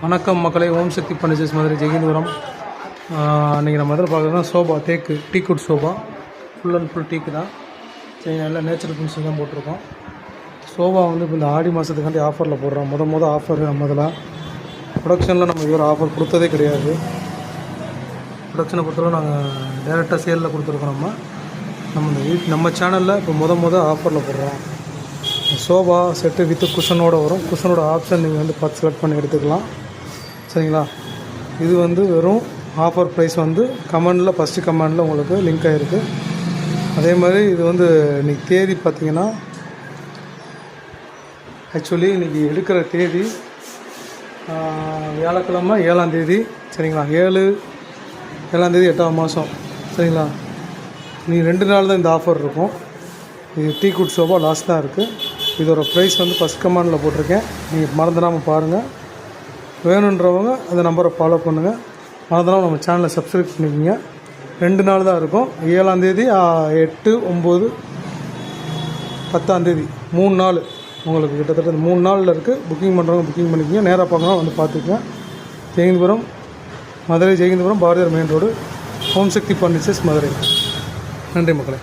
வணக்கம் மக்களே, ஓம் சக்தி பர்னிச்சர்ஸ் மதுரை ஜெயகிந்தபுரம். இன்றைக்கி நம்ம மதுரை பார்க்குறதுனா சோபா, தேக்கு teakwood sofa, full and full டீக்கு தான். சரி, நல்லா நேச்சுரல் ஃபினிஷிங் தான் போட்டிருக்கோம். சோபா வந்து இப்போ இந்த ஆடி மாதத்துக்காண்டி ஆஃபரில் போடுறோம். மொதல் ஆஃபர் நம்ம இதில் ப்ரொடக்ஷனில் நம்ம இவர் ஆஃபர் கொடுத்ததே கிடையாது. ப்ரொடக்ஷனை பொறுத்தவரை நாங்கள் டேரெக்டாக சேலில் கொடுத்துருக்கோம். நம்ம இந்த நம்ம சேனலில் இப்போ மொதல் ஆஃபரில் போடுறோம். சோபா செட்டு வித்து குஷனோடு வரும். குஷனோட ஆப்ஷன் நீங்கள் வந்து பார்த்து செலக்ட் பண்ணி எடுத்துக்கலாம். சரிங்களா? இது வந்து வெறும் ஆஃபர் ப்ரைஸ் வந்து கமெண்டில் ஃபஸ்ட்டு கமெண்டில் உங்களுக்கு லிங்க் ஆகிருக்கு. அதே மாதிரி இது வந்து இன்றைக்கி தேதி பார்த்திங்கன்னா, ஆக்சுவலி இன்றைக்கி எடுக்கிற தேதி வியாழக்கிழமை 7ஆம் தேதி. சரிங்களா? 7ஆம் தேதி 8ஆம் மாதம். சரிங்களா? நீ 2 நாள் தான் இந்த ஆஃபர் இருக்கும். இது டீக்குட் சோபா லாஸ்ட் தான் இருக்குது. இதோட ப்ரைஸ் வந்து ஃபஸ்ட் கமெண்டில் போட்டிருக்கேன். நீங்கள் மறந்துடாமல் பாருங்கள். வேணுன்றவங்க அந்த நம்பரை ஃபாலோ பண்ணுங்கள். மறந்துடாமல் நம்ம சேனலை சப்ஸ்கிரைப் பண்ணிக்கோங்க. 2 நாள் தான் இருக்கும். 7ஆம் தேதி, 8, 9, 10ஆம் தேதி 3 நாள். உங்களுக்கு கிட்டத்தட்ட 3 நாளில் இருக்குது. புக்கிங் பண்ணுறவங்க புக்கிங் பண்ணிக்கோங்க. நேராக பார்க்கணும் வந்து பார்த்துக்கங்க. ஜெயகிந்தபுரம், மதுரை ஜெயகிந்தபுரம் பாரதியார் மெயின் ரோடு, ஓம் சக்தி பர்னிச்சர்ஸ் மதுரை. நன்றி மக்களே.